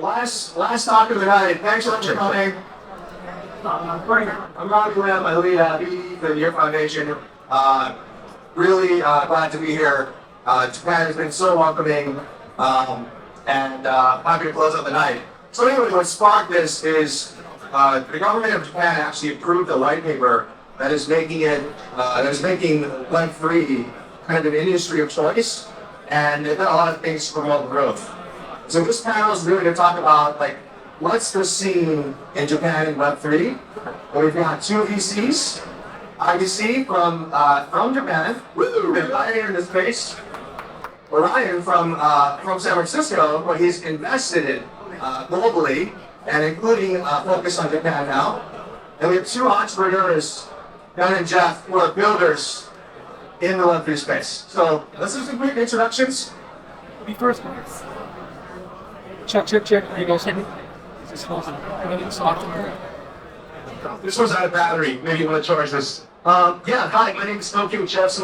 last talk of the night. Thanks so much for coming. I'm Robbie Lamb. I lead the Year Foundation. Really glad to be here. Japan has been so welcoming, and happy to close out the night. So anyway, what sparked this is the government of Japan actually approved a white paper that is making Web3 kind of an industry of choice, and they've done a lot of things to promote growth. So this panel is really to talk about what's the scene in Japan in Web3. Well, we've got two VCs, IBC from Japan, with Ryan in the space. Ryan from San Francisco, where he's invested globally and including focus on Japan now. And we have two entrepreneurs, Ben and Jeff, who are builders in the Web3 space. So let's do some quick introductions. Be first. Check. You guys hear me? This one's out of battery. Maybe you want to charge this. Hi, my name is Tokyo Jeff.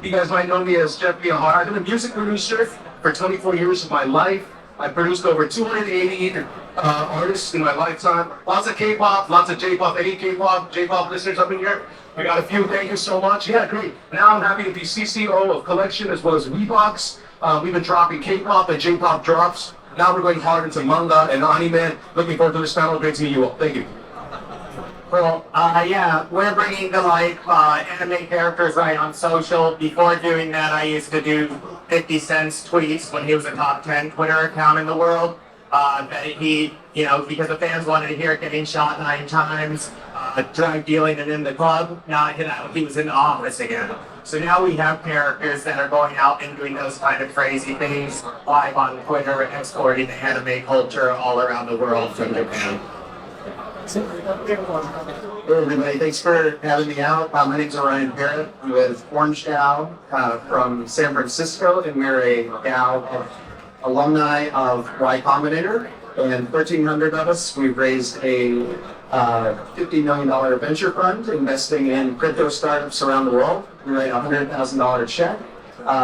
You guys might know me as Jeff Bihar. I've been a music producer for 24 years of my life. I produced over 280 artists in my lifetime. Lots of K-pop, lots of J-pop. Any J-pop listeners up in here? I got a few. Thank you so much. Yeah, great. Now I'm happy to be CCO of Collection as well as Reeboks. We've been dropping K-pop and J-pop drops. Now we're going hard into manga and anime. Looking forward to this panel. Great to meet you all. Thank you. Well, we're bringing to life anime characters right on social. Before doing that, I used to do 50 Cent's tweets when he was a top 10 Twitter account in the world. That he, because the fans wanted to hear it getting shot 9 times, drug dealing and in the club. Now, he was in the office again. So now we have characters that are going out and doing those kind of crazy things live on Twitter and exporting the anime culture all around the world from Japan. Hey everybody, thanks for having me out. My name is Ryan Parrott. I'm with Orange DAO from San Francisco, and we're a DAO of alumni of Y Combinator. And 1,300 of us, we've raised a $50 million venture fund investing in crypto startups around the world. We write a $100,000 check.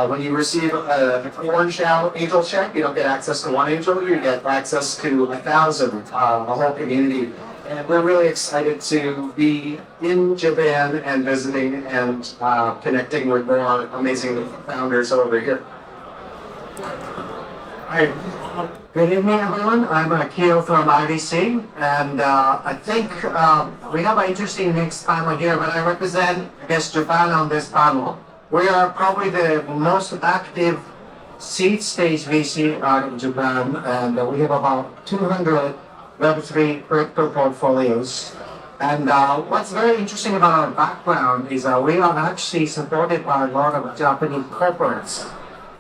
When you receive an Orange DAO angel check, you don't get access to one angel, you get access to 1,000, a whole community. And we're really excited to be in Japan and visiting and connecting with more amazing founders over here. Hi. Good evening, everyone. I'm Akio from IBC, and I think we have an interesting next panel here, but I represent, Japan on this panel. We are probably the most active seed stage VC in Japan, and we have about 200 Web3 crypto portfolios. And what's very interesting about our background is we are actually supported by a lot of Japanese corporates,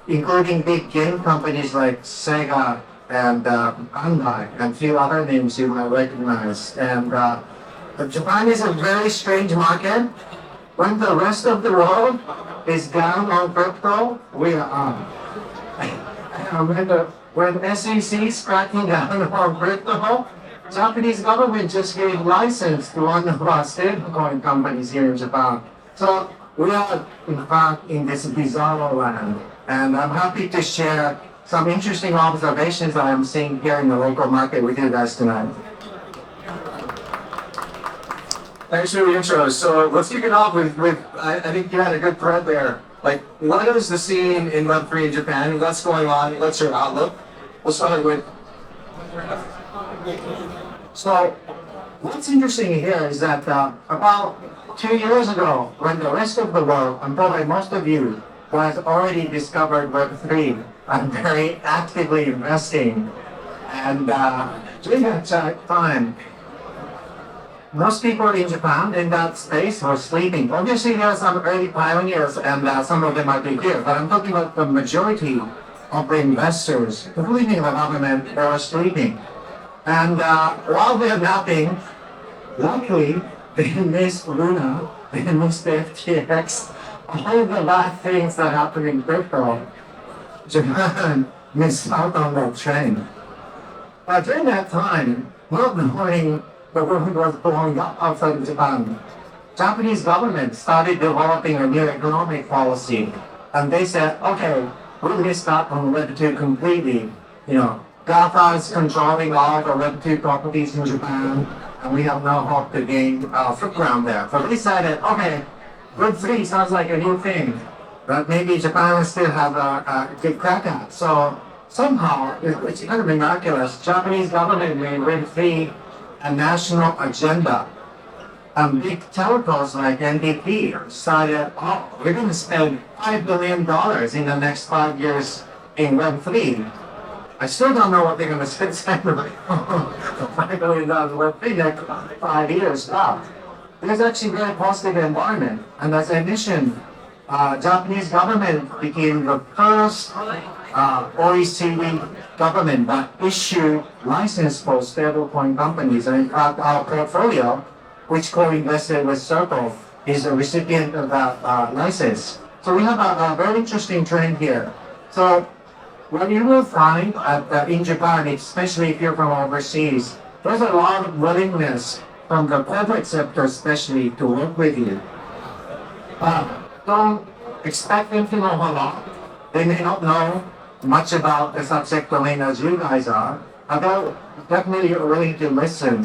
including big game companies like Sega and Bandai, and a few other names you might recognize. And Japan is a very strange market. When the rest of the world is down on crypto, we are up. When SEC is cracking down on crypto, Japanese government just gave license to one of our stablecoin companies here in Japan. So we are, in fact, in this bizarre land. And I'm happy to share some interesting observations that I'm seeing here in the local market with you guys tonight. Thanks for the intro. So let's kick it off with I think you had a good thread there. What is the scene in Web3 in Japan? What's going on? What's your outlook? We'll start with. So what's interesting here is that about 2 years ago, when the rest of the world, and probably most of you, was already discovered Web3 and very actively investing, and during that time, most people in Japan in that space were sleeping. Obviously, there are some early pioneers, and some of them might be here, but I'm talking about the majority of the investors, including the government, they were sleeping. And while they're napping, luckily, they missed Luna, they missed FTX, all the bad things that happen in crypto. Japan missed out on that train. But during that time, not knowing the world was blowing up outside of Japan, Japanese government started developing a new economic policy. And they said, okay, we're going to start on Web2 completely. GAFA is controlling all the Web2 properties in Japan, and we have no hope to gain footground there. So we decided, okay, Web3 sounds like a new thing, but maybe Japan still have a good crack at. So somehow, it's kind of miraculous. Japanese government made Web3 a national agenda. And big telcos like NTT decided, oh, we're going to spend $5 billion in the next 5 years in Web3. I still don't know what they're going to spend $5 billion in Web3 next 5 years. But there's actually a very positive environment. And as I mentioned, Japanese government became the first OECD government that issued license for stablecoin companies. And in fact, our portfolio, which co-invested with Circle, is a recipient of that license. So we have a very interesting trend here. So what you will find in Japan, especially if you're from overseas, there's a lot of willingness from the corporate sector especially to work with you. Don't expect them to know a lot. They may not know much about the subject domain as you guys are, but definitely you're willing to listen.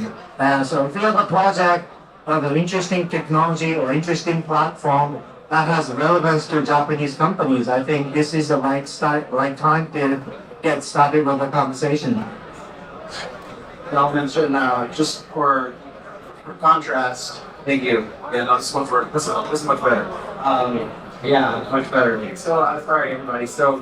So if you have a project of an interesting technology or interesting platform that has relevance to Japanese companies, I think this is the right time to get started with the conversation. I'll mention just for contrast. Thank you. Yeah, no, this is much better. Yeah, much better. So, sorry everybody. So,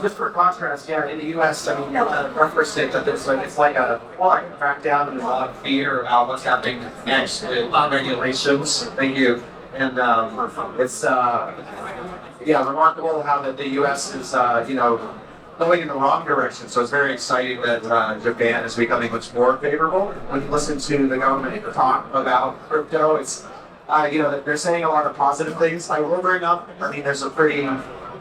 just for contrast, yeah, in the U.S., I mean, referenced it that it's like a crackdown and a lot of fear about what's happening next with regulations. Thank you. And it's remarkable how that the U.S. is going in the wrong direction. So it's very exciting that Japan is becoming much more favorable. When you listen to the government talk about crypto, it's they're saying a lot of positive things. I will bring up, I mean, there's a pretty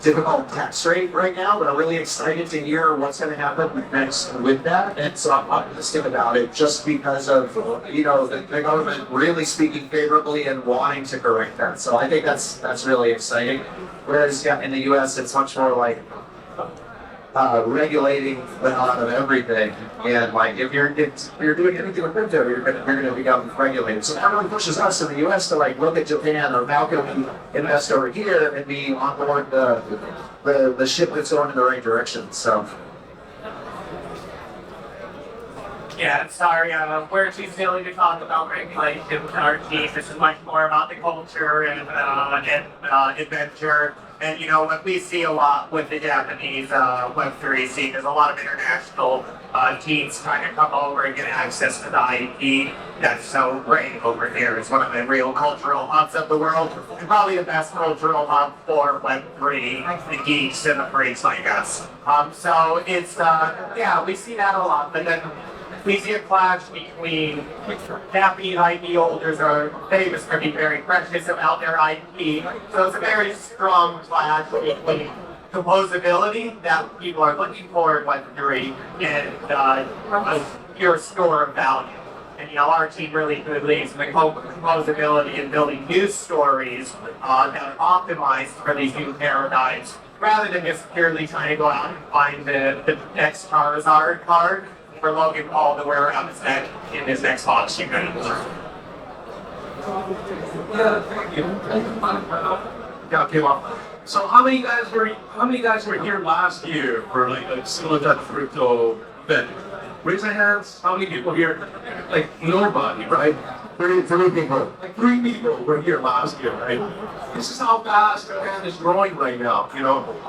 difficult tax rate right now, but I'm really excited to hear what's going to happen next with that. And so I'm optimistic about it just because of, the government really speaking favorably and wanting to correct that. So I think that's really exciting. Whereas in the US, it's much more like regulating the hell out of everything, and like if you're doing anything with crypto, you're gonna become regulated. So that really pushes us in the U.S. to like look at Japan or how can we invest over here and be on board the ship that's going in the right direction. So. Yeah, sorry, we're too silly to talk about regulation with our team. This is much more about the culture and adventure. And what we see a lot with the Japanese Web3 scene, there's a lot of international teams trying to come over and get access to the IP that's so great over here. It's one of the real cultural hubs of the world, and probably the best cultural hub for Web3, the geeks and the freaks like us. So it's, we see that a lot, but then we see a clash between Japanese IP holders are famous for being very precious about their IP. So it's a very strong clash between composability that people are looking for in Web3 and a pure store of value. And our team really believes in the composability and building new stories that are optimized for these new paradigms, rather than just purely trying to go out and find the next Charizard card for Logan Paul to wear around his neck in his next box. You can. So how many guys were here last year for like a similar type of crypto event? Raise your hands. How many people here? Like nobody, right? Three people. Like 3 people were here last year, right? This is how fast Japan is growing right now.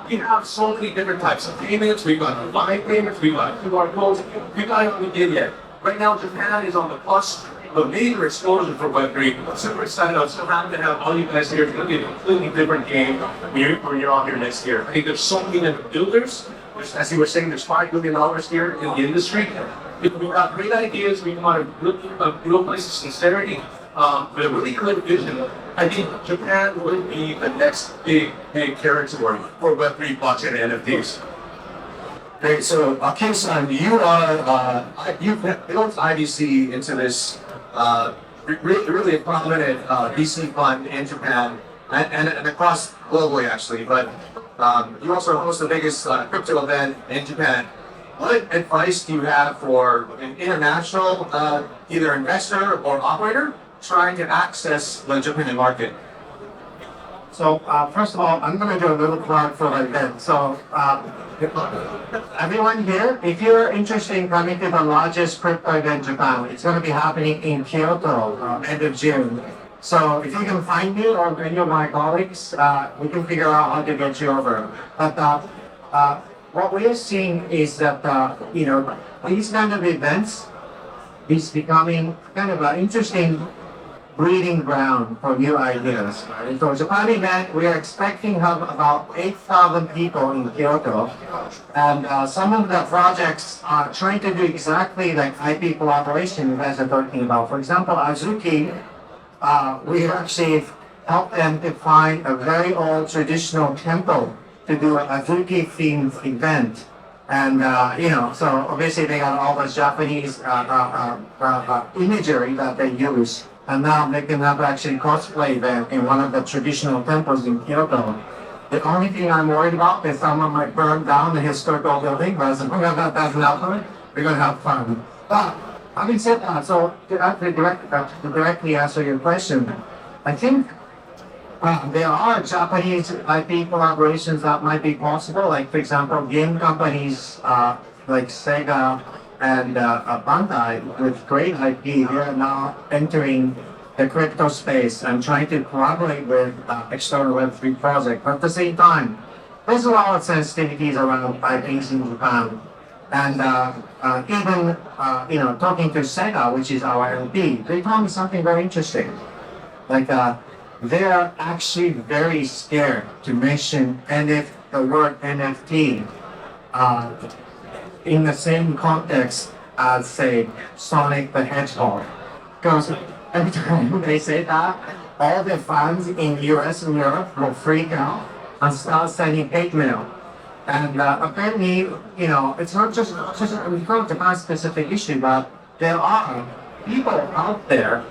We have so many different types of payments. We've got live payments. We've got QR codes. We've got everything in yet. Right now, Japan is on the plus, the major explosion for Web3. I'm super excited. I'm so happy to have all you guys here. It's going to be a completely different game when you're on here next year. I think there's so many builders. As you were saying, there's $5 billion here in the industry. We've got great ideas. We want a real place of sincerity, with a really good vision. I think Japan will be the next big territory for Web3 blockchain and NFTs. Great. So, Kim-san, you built IBC into this really a prominent VC fund in Japan and across globally, actually. But you also host the biggest crypto event in Japan. what advice do you have for an international either investor or operator trying to access the Japan market? So first of all, I'm going to do a little plug for the event. So everyone here, if you're interested in coming to the largest crypto event in Japan, it's going to be happening in Kyoto end of June. So if you can find me or any of my colleagues, we can figure out how to get you over. But what we are seeing is that these kind of events is becoming kind of an interesting breeding ground for new ideas. Right? So Japan event, we are expecting to have about 8,000 people in Kyoto, and some of the projects are trying to do exactly like IP collaboration you guys are talking about. For example, Azuki, we actually helped them to find a very old traditional temple to do an Azuki themed event. And so obviously they got all the Japanese imagery that they use. And now they can have actually cosplay them in one of the traditional temples in Kyoto. The only thing I'm worried about is someone might burn down the historical building, but as long as that doesn't happen, we're going to have fun. But having said that, so to directly answer your question, I think there are Japanese IP collaborations that might be possible. Like, for example, game companies like Sega and Bandai with great IP, they are now entering the crypto space and trying to collaborate with external Web3 projects. But at the same time, there's a lot of sensitivities around IPs in Japan. And even talking to Sega, which is our LP, they told me something very interesting. Like they're actually very scared to mention the word NFT in the same context as, say, Sonic the Hedgehog. Because every time they say that, all the fans in US and Europe will freak out and start sending hate mail. And apparently, it's not just a Japan-specific issue, but there are people out there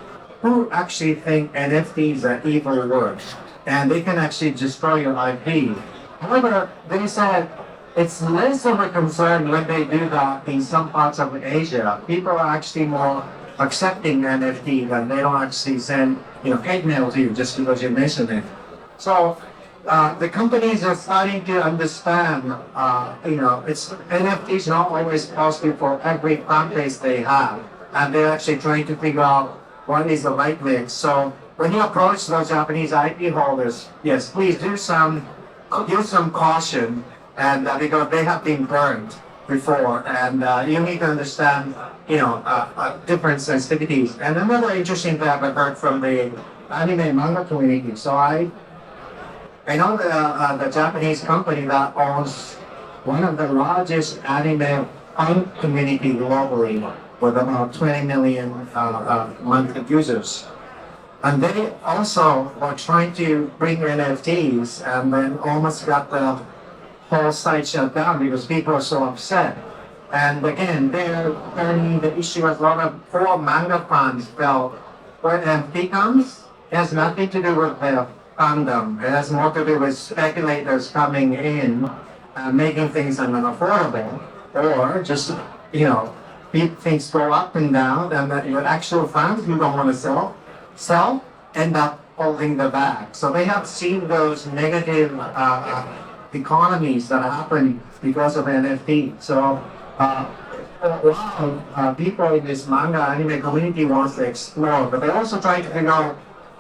who actually think NFTs are evil word, and they can actually destroy your IP. However, they said it's less of a concern when they do that in some parts of Asia. People are actually more accepting NFT than they don't actually send hate mail to you just because you mentioned it. So the companies are starting to understand, it's NFTs not always positive for every fan base they have, and they're actually trying to figure out what is the right mix. So when you approach those Japanese IP holders, yes, please use some caution, and because they have been burned before, and you need to understand, different sensitivities. And another interesting thing I've heard from the anime manga community. So I know the Japanese company that owns one of the largest anime fan community globally, with about 20 million monthly users. And they also were trying to bring NFTs, and then almost got the whole site shut down because people are so upset. And again, they're turning the issue as a lot of poor manga fans felt when NFT comes, it has nothing to do with their fandom. It has more to do with speculators coming in and making things unaffordable, or just, things go up and down, and that your actual fans who don't want to sell end up holding the bag. So they have seen those negative economies that happen because of NFT. So a lot of people in this manga anime community wants to explore, but they're also trying to figure out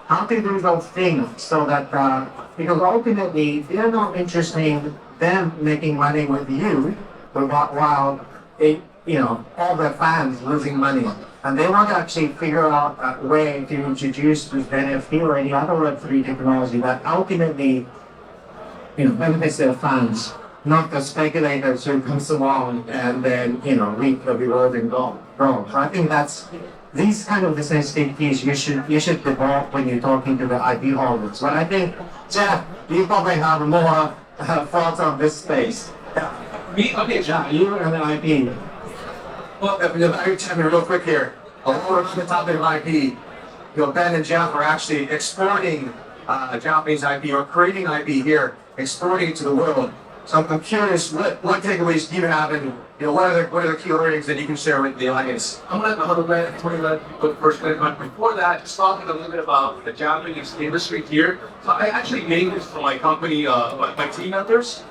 how to do those things so that because ultimately they're not interested in them making money with you, but while all their fans losing money. And they want to actually figure out a way to introduce this NFT or any other Web3 technology that ultimately benefits their fans, not the speculators who comes along and then reap the reward and go. So I think that's these kind of sensitivities you should develop when you're talking to the IP holders. But I think, Jeff, you probably have more thoughts on this space. Okay, Jeff, You and the IP. Well, if I chime in real quick here, over on the topic of IP, Ben and Jeff are actually exporting Japanese IP or creating IP here, exporting it to the world. So I'm curious, what takeaways do you have, and what are the key learnings that you can share with the audience? I'm going to let go first, but before that, just talking a little bit about the Japanese industry here. So I actually made this for my company, my team members,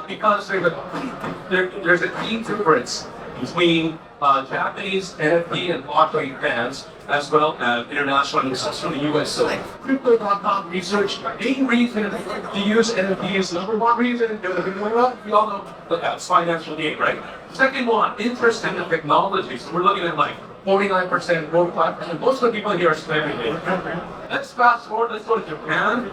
because there's a key difference between Japanese NFT and blockchain fans, as well as international users from the US. So Crypto.com research, main reason to use NFTs, number one reason, we all know that's financial gain, right? Second one, interest in the technology. So we're looking at like 49%, 45%. Most of the people here are spending it. Let's fast forward, let's go to Japan.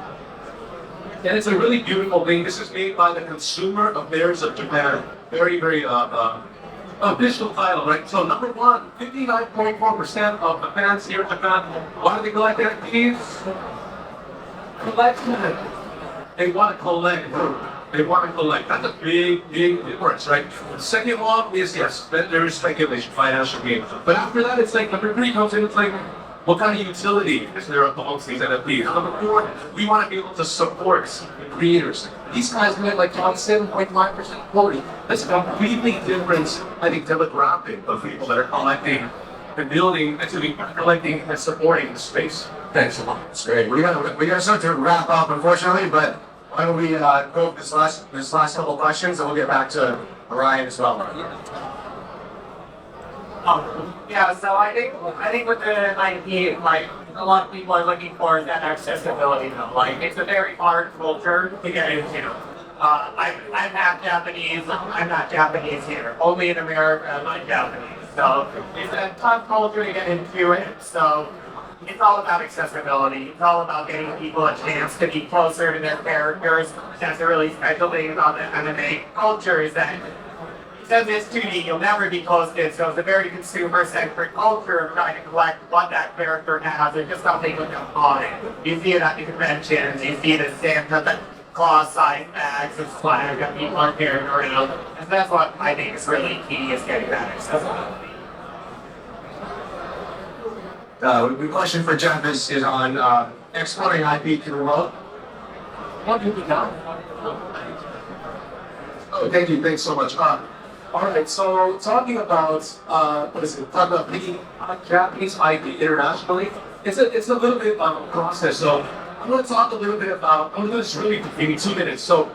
And it's a really beautiful thing. This is made by the Consumer Affairs of Japan. Very, official title, right? So number one, 59.4% of the fans here in Japan, why do they collect NFTs? Collection. They want to collect. They want to collect. That's a big difference, right? The second one is, yes, there is speculation, financial gain. But after that, it's like, number three comes in, it's like, what kind of utility is there amongst these NFTs? Number four, we want to be able to support the creators. These guys get like 7.5% quality. That's a completely different, I think, demographic of people that are collecting and building, actually collecting and supporting the space. Thanks a lot. That's great. We got start to wrap up, unfortunately, but why don't we go this last couple of questions, and we'll get back to Ryan as well. Yeah, so I think with the IP, like a lot of people are looking for that accessibility though. Like it's a very hard culture to get into. I'm half Japanese. I'm not Japanese here. Only in America I'm Japanese. So it's a tough culture to get into it. So it's all about accessibility. It's all about getting people a chance to be closer to their characters. That's a really special thing about the MMA culture is that says this 2D, you'll never be close to it, so it's a very consumer-centric culture of trying to collect what that character has, and just something with them on it. You see it at the conventions, you see the Santa, the claw-sized bags of swag that people are carrying around, and that's what I think is really key, is getting that accessibility. The question for Jeff is on exporting IP to the world. What do we got? Oh, thank you. Thanks so much. All right. So talking about talking about bringing Japanese IP internationally, it's a little bit of a process. So I'm going to talk a little bit about. I'm going to do this really maybe 2 minutes. So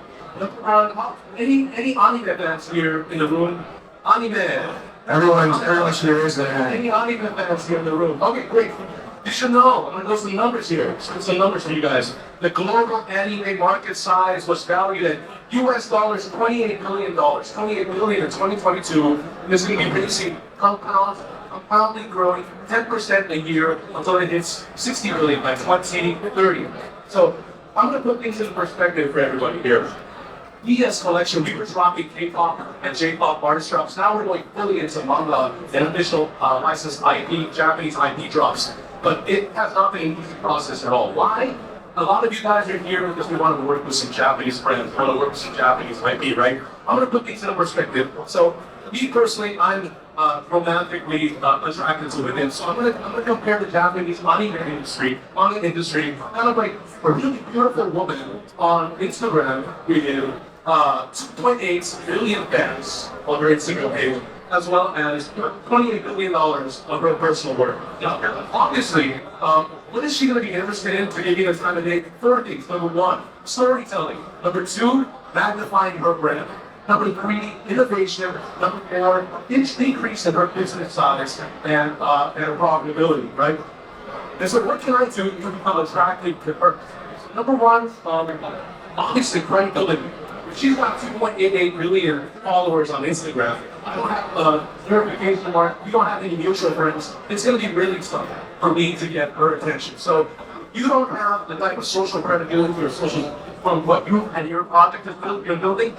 any anime fans here in the room? Anime. Everyone here is there. Any anime fans here in the room? Okay, great. You should know. I'm going to go some numbers here. Some numbers for you guys. The global anime market size was valued at US dollars $28 billion. $28 billion in 2022. This is going to be releasing compoundly growing 10% a year until it hits $60 billion by 2030. So I'm going to put things in perspective for everybody here. ES collection, we were dropping K-pop and J-pop artist drops. Now we're going fully into manga and official licensed IP, Japanese IP drops. But it has not been an easy process at all. Why? A lot of you guys are here because we want to work with some Japanese friends, we want to work with some Japanese IP, right? I'm going to put things in perspective. So, me personally, I'm romantically attracted to women. So I'm going to compare the Japanese manga industry, kind of like a really beautiful woman on Instagram. We do 2.8 million fans on her Instagram page, as well as $28 billion of her personal work. Now, obviously, what is she going to be interested in to give you the time of day? 4 things. Number one, storytelling. Number two, magnifying her brand. Number three, innovation. Number four, increase in her business size and her profitability, right? And so what can I do to become attractive to her? Number one, obviously credibility. She's got 2.88 million followers on Instagram. I don't have a verification mark. We don't have any mutual friends. It's going to be really tough for me to get her attention. So you don't have the type of social credibility or social from what you and your project is building.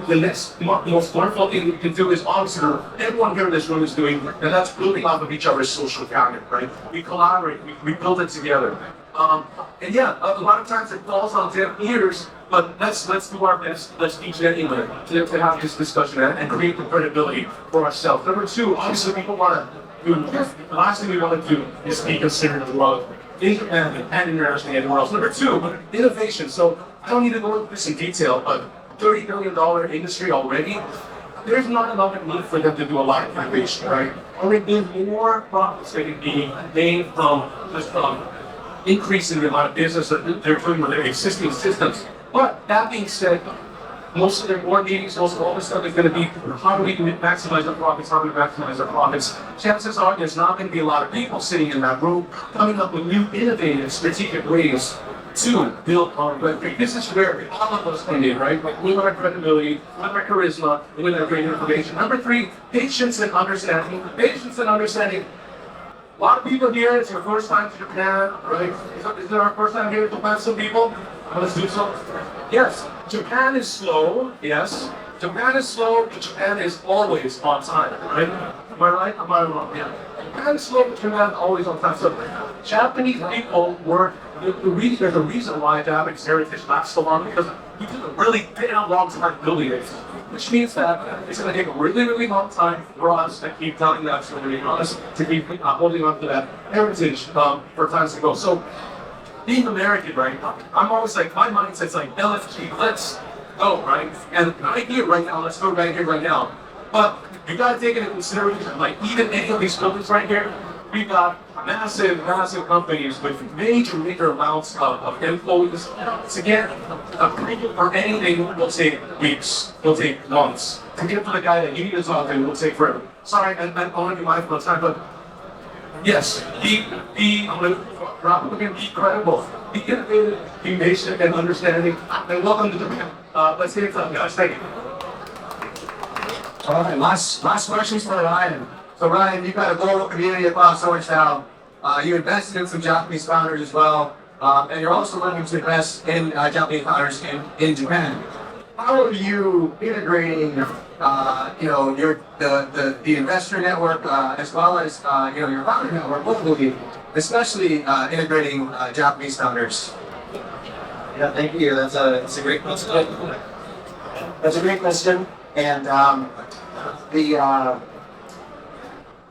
The next most wonderful thing you can do is obviously everyone here in this room is doing, and that's building off of each other's social capital, right? We collaborate, we build it together. And yeah, a lot of times it falls on deaf ears, but let's do our best. Let's be genuine to have this discussion and create the credibility for ourselves. Number two, obviously people want to do, the last thing we want to do is be considered as well, independent and internationally anywhere else. Number two, innovation. So I don't need to go into this in detail, but $30 billion industry already. There's not enough need for them to do a lot of innovation, right? Only there's more profits that can be made from just increasing the amount of business that they're doing with their existing systems. But that being said, most of their board meetings, most of all this stuff is going to be how do we maximize our profits, how do we maximize our profits. Chances are there's not going to be a lot of people sitting in that room coming up with new innovative strategic ways to build on Web3. This is where all of us come in, right? With our credibility, with our charisma, with our great information. Number 3, patience and understanding. Patience and understanding. A lot of people here, it's your first time to Japan, right? Is it our first time here to Japan, some people? Let's do so. Yes, Japan is slow, yes. Japan is slow, but Japan is always on time, right? Am I right? Am I wrong? Yeah. Japan is slow, but Japan is always on time. So Japanese people were, there's a reason why Japanese heritage lasts so long, because we took a really damn long time building it. Which means that it's going to take a really, really long time for us to keep telling that story, for us to keep holding on to that heritage for times to go. So, being American, right, I'm always like, my mindset's like, LFG, let's go, right? And right here, right now, let's go right here, right now. But you gotta take into consideration, like, even any of these buildings right here, we've got massive, massive companies with major, major amounts of employees. To get approval for anything will take weeks, will take months. To get to the guy that you need to talk to will take forever. Sorry, I want to be mindful of time, but yes, I'm going to drop it again, be credible, be innovative, be patient and understanding, and welcome to Japan. Let's get it done, guys. Thank you. All right, last questions for Ryan. So Ryan, you've got a global community across Orange now. You invested in some Japanese founders as well, and you're also looking to invest in Japanese founders in Japan. How are you integrating, the investor network as well as your founder network globally, especially integrating Japanese founders? Yeah, thank you. That's a great question. That's a great question. And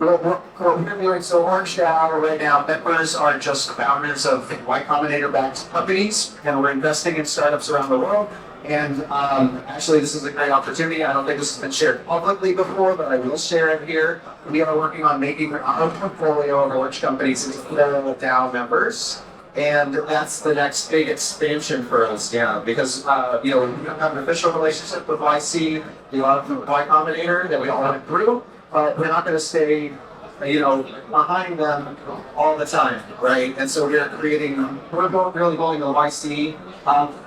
we're doing so Orange DAO right now, members are just founders of Y Combinator-backed companies, and we're investing in startups around the world. And actually, this is a great opportunity. I don't think this has been shared publicly before, but I will share it here. We are working on making our portfolio of Orange companies into federal DAO members. And that's the next big expansion for us, yeah, because, we don't have an official relationship with YC, we have Y Combinator that we all went through, but we're not going to stay, behind them all the time, right? And so we're really going to YC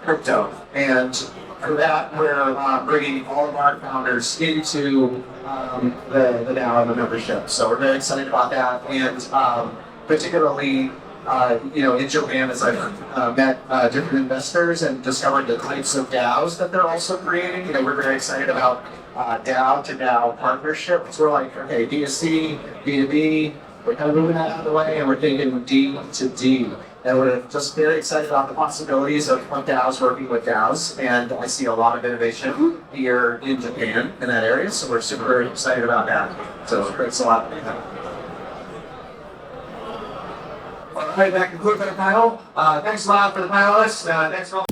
crypto. And for that, we're bringing all of our founders into the DAO and the membership. So we're very excited about that. And particularly, in Japan, as I've met different investors and discovered the types of DAOs that they're also creating, we're very excited about DAO to DAO partnerships. We're like, okay, D2C, B2B, we're kind of moving that out of the way, and we're thinking D to D. And we're just very excited about the possibilities of DAOs working with DAOs, and I see a lot of innovation here in Japan in that area, so we're super excited about that. So thanks a lot. All right, that concludes our panel. Thanks a lot for the panelists. Thanks for all.